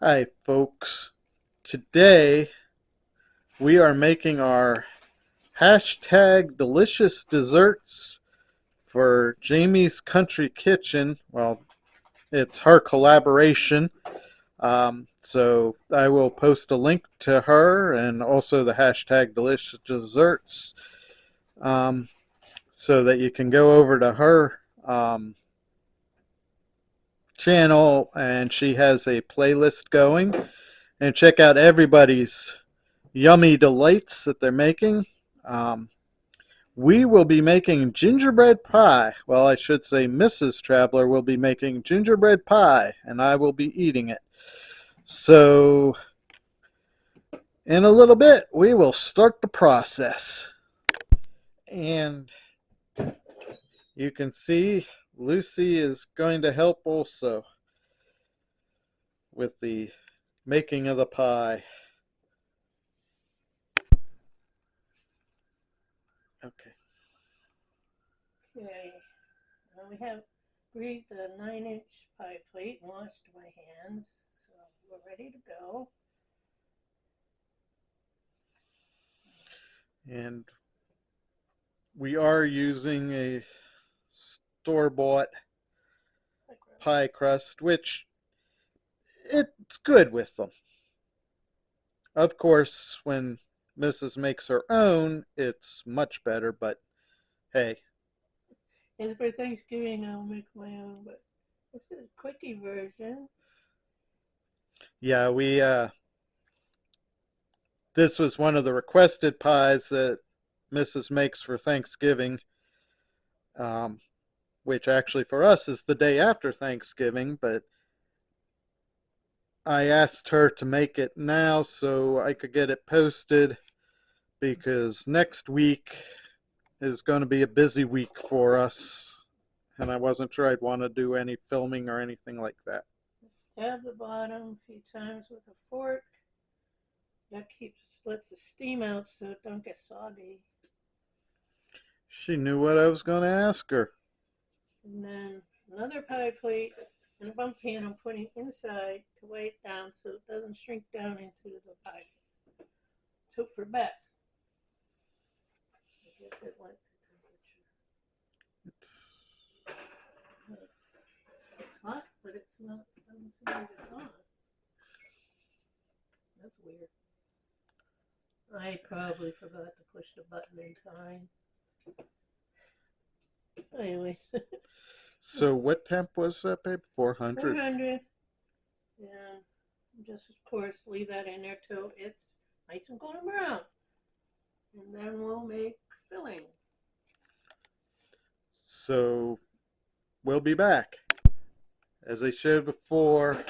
Hi, folks. Today we are making our hashtag delicious desserts for Jamie's Country Kitchen. Well, it's her collaboration. So I will post a link to her and also the hashtag delicious desserts um, so that you can go over to her channel and she has a playlist going and check out everybody's yummy delights that they're making. Um, we will be making gingerbread pie. Well, I should say Mrs. Traveler will be making gingerbread pie, and I will be eating it. So, in a little bit, we will start the process. And you can see Lucy is going to help also with the making of the pie. Okay. Okay, now we have greased a 9-inch pie plate and washed my hands, so we're ready to go. And we are using a store-bought pie crust, which it's good with them. Of course, when Mrs. makes her own, it's much better, but hey. And for Thanksgiving, I'll make my own, but this is a quickie version. Yeah, this was one of the requested pies that Mrs. makes for Thanksgiving, um, which actually for us is the day after Thanksgiving, but I asked her to make it now so I could get it posted because next week is going to be a busy week for us, and I wasn't sure I'd want to do any filming or anything like that. Stab the bottom a few times with a fork. That lets the steam out so it don't get soggy. She knew what I was going to ask her. And then another pie plate and a bump pan I'm putting inside to weigh it down so it doesn't shrink down into the pie. Let's hope for best. I guess it went to temperature. It's hot, but it's not. Doesn't seem like it's on. That's weird. I probably forgot to push the button in time. Anyways, So what temp was that, babe? 400. 400. And just, of course, leave that in there till it's nice and golden brown. And then we'll make filling. So we'll be back. As I showed before,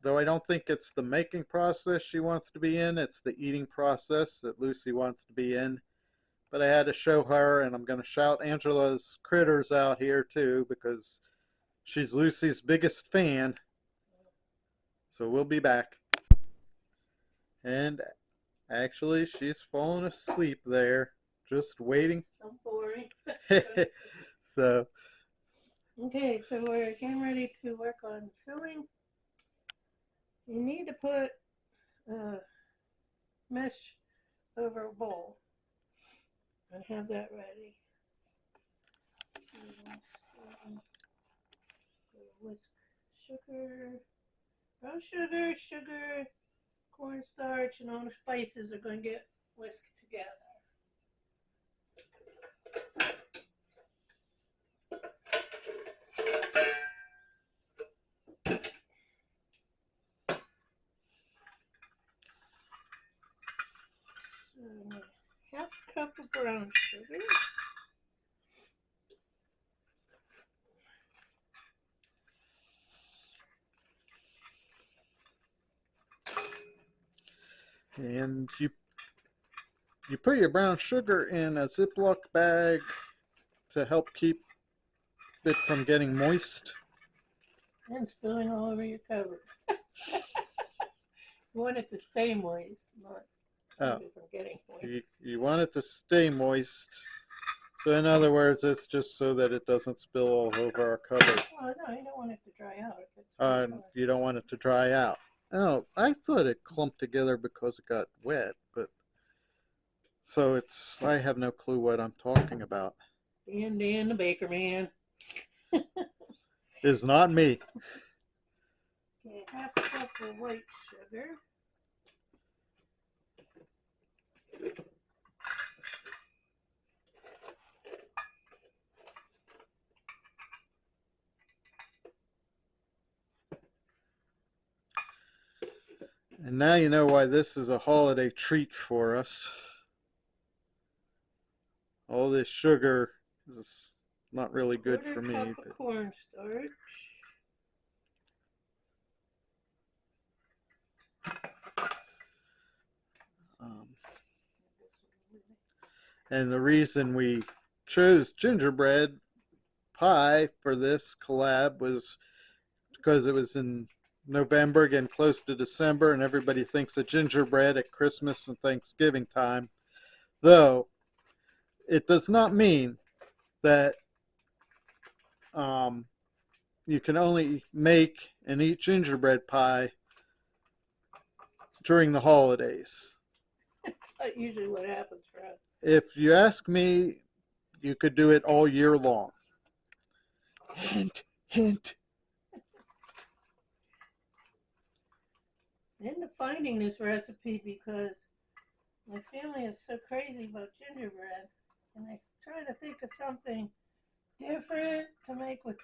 though I don't think it's the making process she wants to be in, it's the eating process that Lucy wants to be in. But I had to show her, and I'm going to shout Angela's critters out here too because she's Lucy's biggest fan. So we'll be back. And actually, she's fallen asleep there, just waiting. So boring. So. Okay, so we're getting ready to work on filling. You need to put mesh over a bowl and have that ready. Whisk sugar, brown sugar, cornstarch, and all the spices are going to get whisked together. So, half a cup of brown sugar. And you put your brown sugar in a Ziploc bag to help keep it from getting moist. And spilling all over your cover. You want it to stay moist, not keep it from getting moist. You want it to stay moist. So in other words, it's just so that it doesn't spill all over our cover. Oh no, you don't want it to dry out. If it You don't want it to dry out. Oh, I thought it clumped together because it got wet, but so I have no clue what I'm talking about. Dan, the baker man. It's not me. Okay, half a cup of white sugar. And now you know why this is a holiday treat for us. All this sugar is not really good for me. Quarter cup of cornstarch. Um, and the reason we chose gingerbread pie for this collab was because it was in November, getting close to December, and everybody thinks of gingerbread at Christmas and Thanksgiving time. Though it does not mean that you can only make and eat gingerbread pie during the holidays. That's usually what happens for us. If you ask me, you could do it all year long. Hint, hint. I ended up finding this recipe because my family is so crazy about gingerbread, and I try to think of something different to make with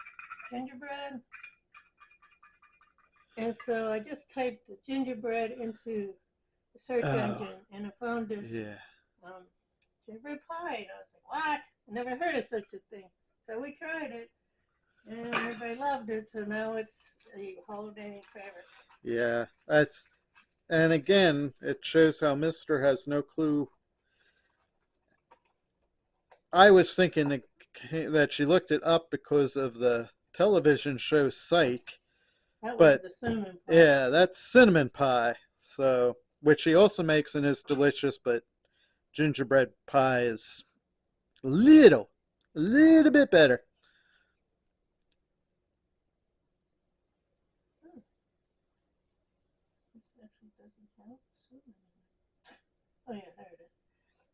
gingerbread. And so I just typed gingerbread into the search engine, and I found this gingerbread pie. And I was like, what? I never heard of such a thing. So we tried it, and everybody loved it. So now it's a holiday favorite. Yeah, and again, it shows how Mister has no clue. I was thinking that she looked it up because of the television show Psych. That was But the cinnamon pie. yeah, that's cinnamon pie. So, which she also makes and is delicious, but gingerbread pie is a little bit better. This actually doesn't have cinnamon. Oh yeah, there it is.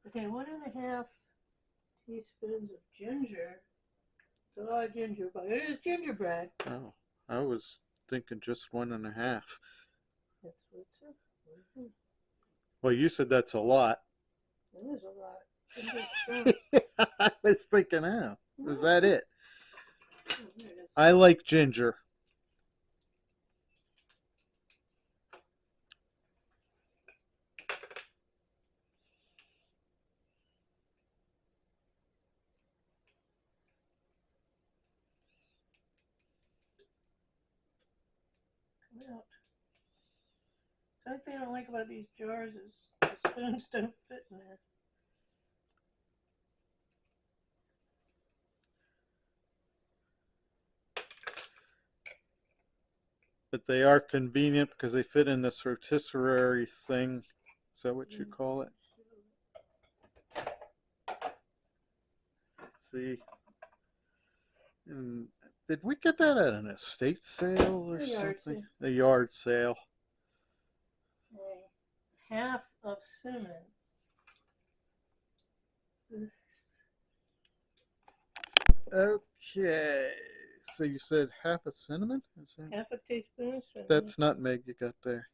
Okay, 1.5 teaspoons of ginger. It's a lot of ginger, but it is gingerbread. Oh, I was thinking just 1.5. That's what it says. Well, you said that's a lot. It is a lot. Ginger's strong. I was thinking, oh, is that it? Oh, there it is. I like ginger. Come out. The only thing I don't like about these jars is the spoons don't fit in there. But they are convenient because they fit in this rotisserie thing. Is that what you call it? See? And did we get that at an estate sale or something? A yard sale. Okay. Half of cinnamon. Okay. So you said half a cinnamon? Is that... Half a teaspoon. That's nutmeg you got there.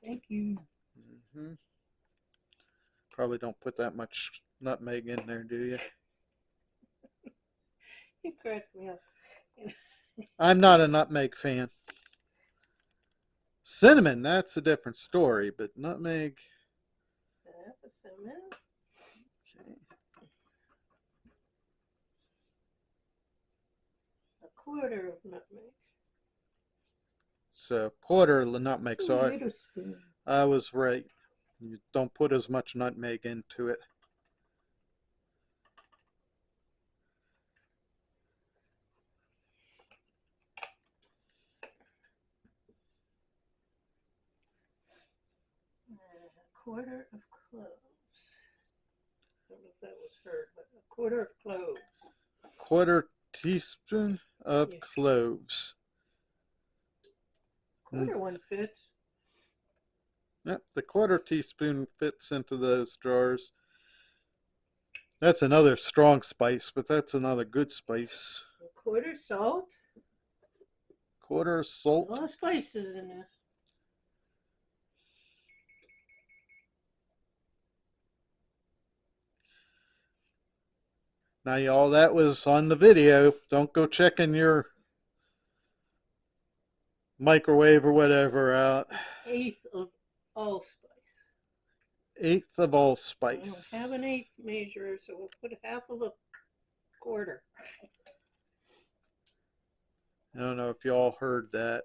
Thank you. Mm-hmm. Probably don't put that much nutmeg in there, do you? You cracked me up. I'm not a nutmeg fan. Cinnamon, that's a different story, but nutmeg. Half a cinnamon. Okay. A quarter of nutmeg. So quarter of the nutmeg. So little spoon. I was right. You don't put as much nutmeg into it. A quarter of cloves. I don't know if that was heard, but a quarter of cloves. A quarter teaspoon of cloves. Quarter one fits. Yep, the quarter teaspoon fits into those jars. That's another strong spice, but that's another good spice. A quarter salt. Quarter salt. A lot of spices in this. Now, y'all, that was on the video. Don't go checking your microwave or whatever out. Eighth of allspice. Eighth of allspice. I don't have an eighth measure, so we'll put half of a quarter. I don't know if y'all heard that.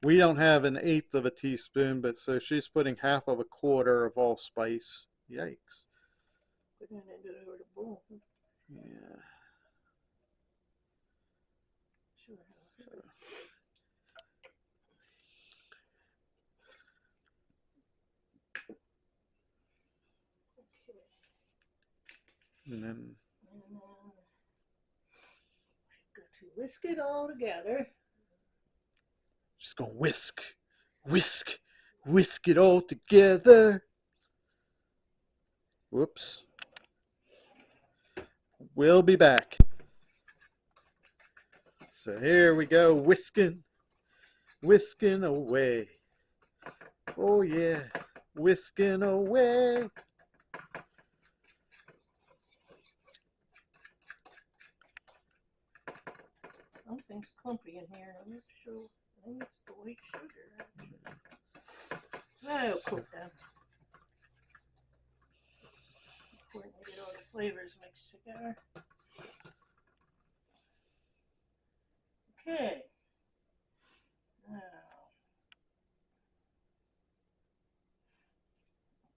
We don't have an eighth of a teaspoon, but so she's putting half of a quarter of allspice. Yikes. Put that into the bowl. Yeah. Sure. Okay. And then got to whisk it all together. just gonna whisk, whisk, whisk it all together. Whoops. We'll be back. So here we go, whisking, whisking away. Oh yeah, whisking away. Something's clumpy in here. I'm not sure. I think it's the white sugar. That'll cook down. Important to get all the flavors mixed together. Okay. Now,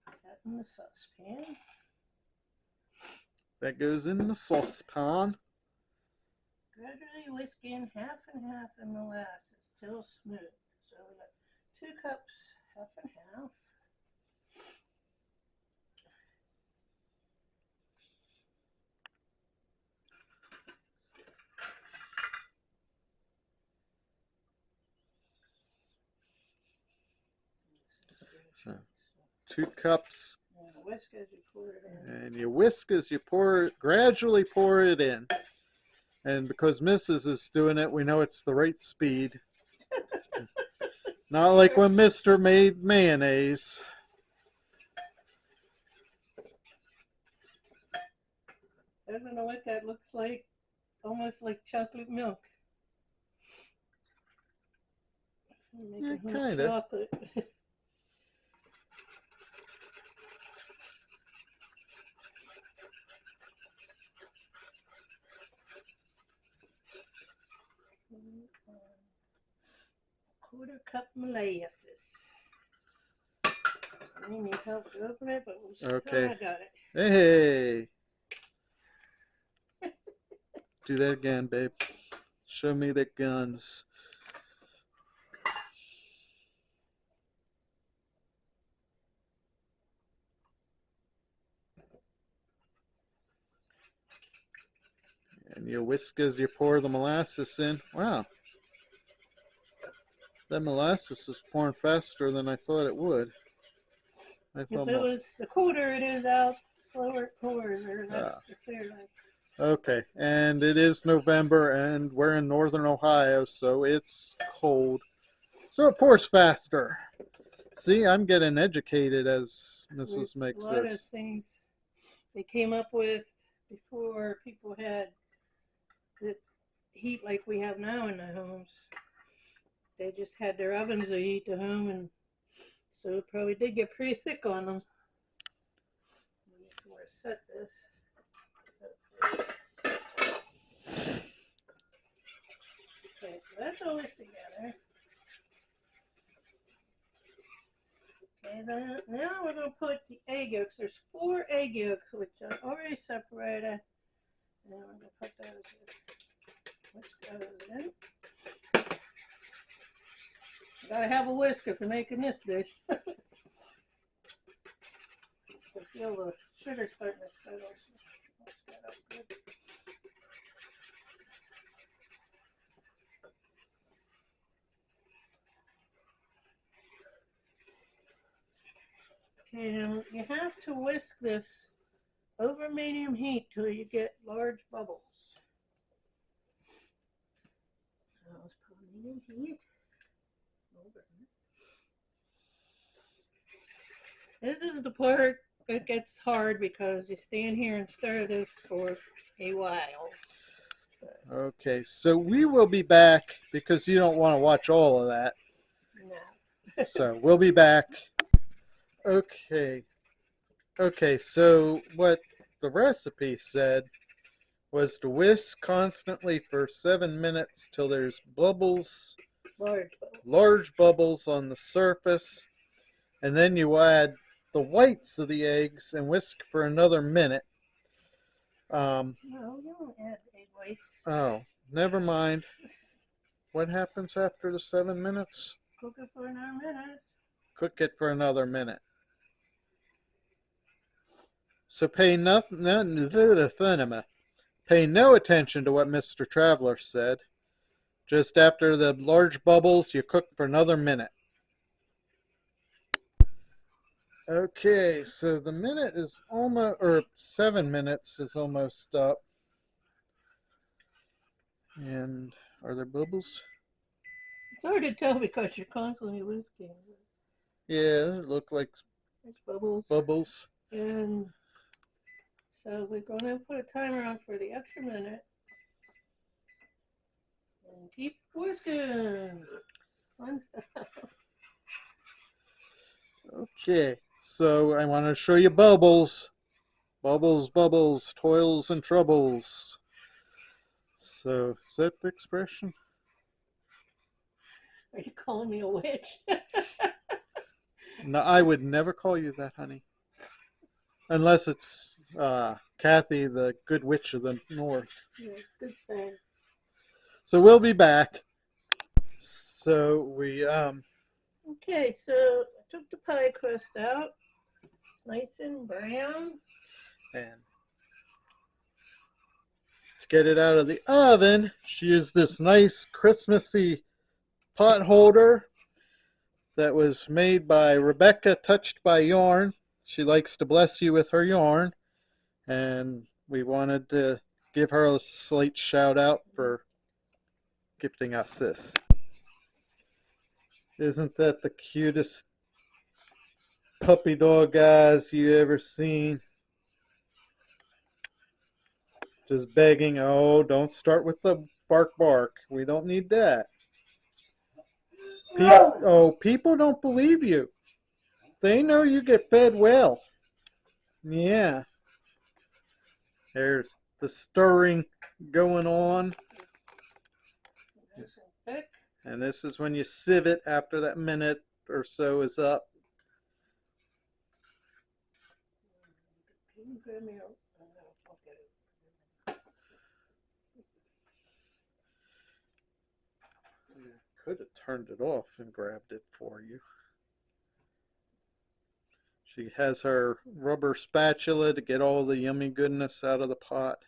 put that in the saucepan. That goes in the saucepan. Gradually whisk in half and half the molasses till smooth. So we got 2 cups, half and half. So 2 cups. And whisk as you pour it in. And you whisk as you pour it, gradually pour it in. And because Mrs. is doing it, we know it's the right speed. Not like when Mr. made mayonnaise. I don't know what that looks like. Almost like chocolate milk. Yeah, kind of. Chocolate. Quarter cup molasses. We need help to open it, but we'll see. Okay. Oh, I got it. Hey. Do that again, babe. Show me the guns. And you whisk as you pour the molasses in. Wow. That molasses is pouring faster than I thought it would. I thought If it was the quarter, it is out. Slower it pours, or that's the clear light. Okay, and it is November, and we're in northern Ohio, so it's cold. So it pours faster. See, I'm getting educated as Mrs. makes this. A lot of things they came up with before people had the heat like we have now in the homes. They just had their ovens to heat the home, and so it probably did get pretty thick on them. We'll set this. Okay, so that's all this together. Okay, then now we're going to put the egg yolks. There's 4 egg yolks, which I already separated. And we're going to put those in. Whisk those in. You gotta have a whisker for making this dish. I feel the sugar starting to settle. Whisk that up good. Okay, now you have to whisk this over medium heat till you get large bubbles. So let's put medium heat. Over. This is the part that gets hard because you stand here and stir this for a while. Okay, so we will be back because you don't want to watch all of that. No. So we'll be back. Okay. Okay, so what the recipe said was to whisk constantly for 7 minutes till there's bubbles, large bubbles on the surface, and then you add the whites of the eggs and whisk for another minute. No, you don't add egg whites. Oh, never mind. What happens after the 7 minutes? Cook it for another minute. Cook it for another minute. So pay no attention to what Mr. Traveler said. Just after the large bubbles, you cook for another minute. Okay, so the minute is almost, or 7 minutes is almost up. And are there bubbles? It's hard to tell because you're constantly whisking. Yeah, it look like there's bubbles. Bubbles. And so we're going to put a timer on for the extra minute. And keep whisking. Fun stuff. Okay, so I want to show you bubbles. Bubbles, bubbles, toils and troubles. So, is that the expression? Are you calling me a witch? No, I would never call you that, honey. Unless it's Kathy, the good witch of the north. Yeah, good saying. So we'll be back. So we Okay, so I took the pie crust out. It's nice and brown. and to get it out of the oven, she used this nice Christmassy pot holder that was made by Rebecca Touched by Yarn. She likes to bless you with her yarn, and we wanted to give her a slight shout out for gifting us this. Isn't that the cutest puppy dog guys you ever seen? Just begging, oh, don't start with the bark bark. We don't need that. People don't believe you. They know you get fed well. Yeah. There's the stirring going on. And this is when you sieve it after that minute or so is up. Could have turned it off and grabbed it for you. She has her rubber spatula to get all the yummy goodness out of the pot.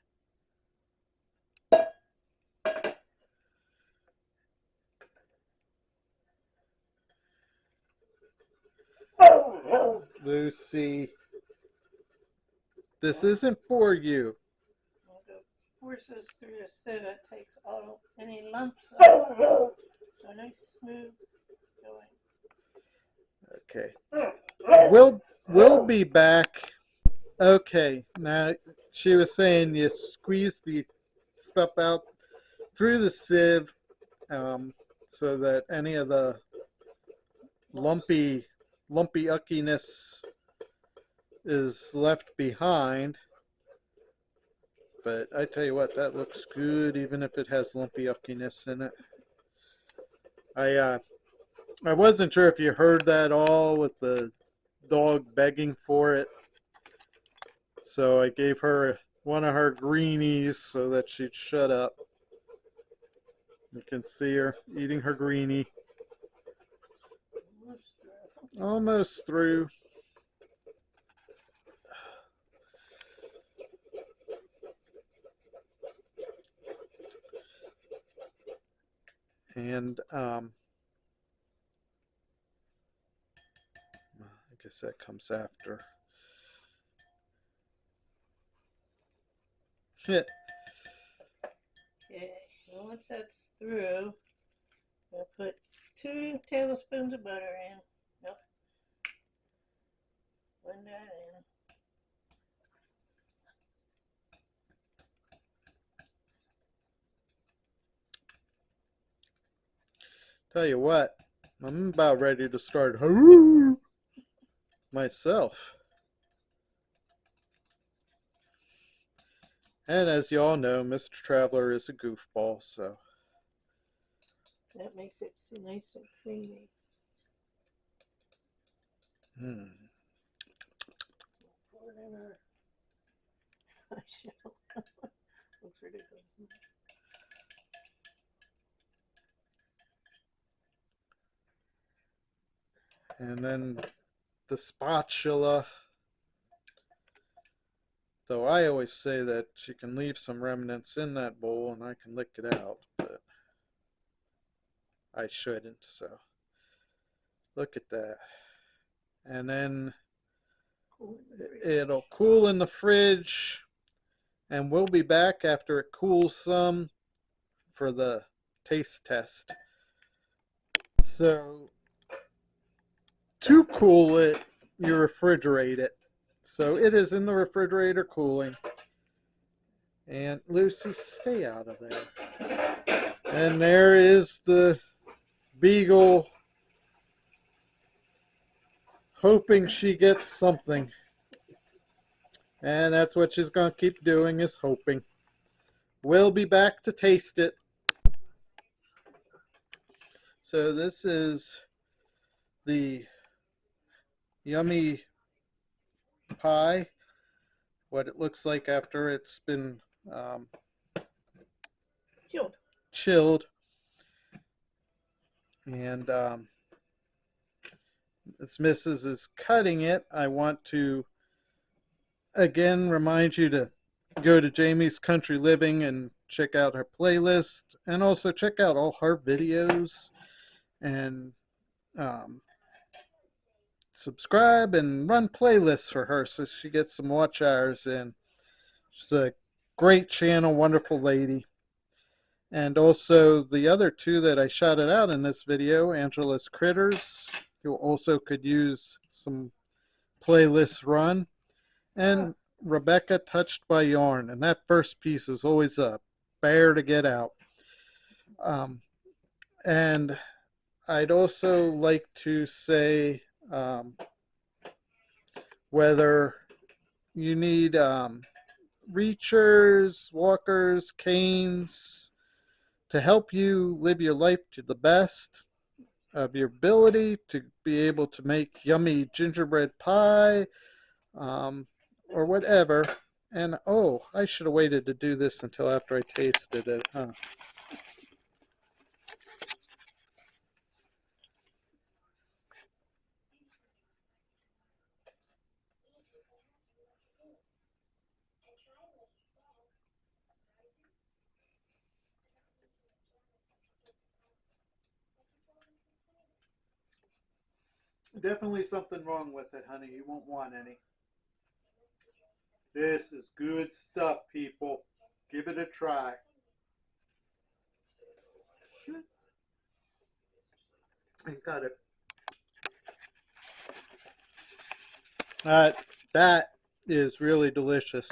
Lucy, this isn't for you. Forces through the sieve, it takes all any lumps off. So nice smooth going. Okay. We'll be back. Okay. Now she was saying you squeeze the stuff out through the sieve so that any of the lumpy uckiness is left behind. But I tell you what, that looks good even if it has lumpy uckiness in it. I wasn't sure if you heard that all with the dog begging for it. So I gave her one of her greenies so that she'd shut up. You can see her eating her greenie. Almost through. And I guess that comes after. Okay, well, once that's through, I'll put 2 tablespoons of butter in. Nope. Blend that in. Tell you what, I'm about ready to start myself. And as you all know, Mr. Traveler is a goofball, so. That makes it so nice and creamy. Whatever. I shall. Looks ridiculous. And then the spatula. Though I always say that you can leave some remnants in that bowl and I can lick it out, but I shouldn't, so. Look at that. And then it'll cool in the fridge, and we'll be back after it cools some for the taste test. So, to cool it, you refrigerate it. So it is in the refrigerator cooling. And Lucy, stay out of there. And there is the beagle, hoping she gets something. And that's what she's going to keep doing, is hoping. We'll be back to taste it. So this is the yummy pie, what it looks like after it's been chilled. And as Mrs. is cutting it, I want to again remind you to go to Jamie's Country Living and check out her playlist, and also check out all her videos, and subscribe and run playlists for her so she gets some watch hours in. She's a great channel, wonderful lady. And also the other two that I shouted out in this video, Angela's Critters, who also could use some playlists run, and Rebecca Touched by Yarn. And that first piece is always a bear to get out. And I'd also like to say whether you need reachers, walkers, canes to help you live your life to the best of your ability, to be able to make yummy gingerbread pie, or whatever. And oh, I should have waited to do this until after I tasted it, huh? Definitely something wrong with it, honey. You won't want any. This is good stuff, people. Give it a try. I got it. That is really delicious.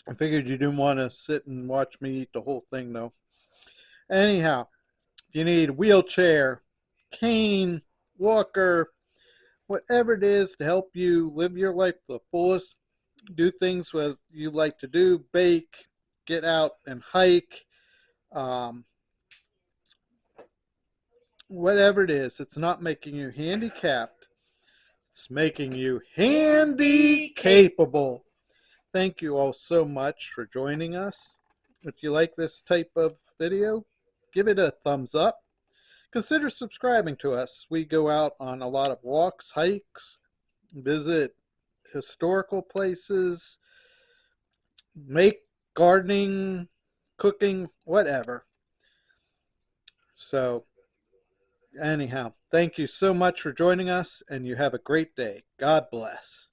I figured you didn't want to sit and watch me eat the whole thing, though. Anyhow, if you need wheelchair, cane, walker, whatever it is to help you live your life to the fullest, do things that you like to do, bake, get out and hike, whatever it is, it's not making you handicapped. It's making you handy capable. Thank you all so much for joining us. If you like this type of video, give it a thumbs up. Consider subscribing to us. We go out on a lot of walks, hikes, visit historical places, make gardening, cooking, whatever. So Anyhow, thank you so much for joining us, and you have a great day. God bless.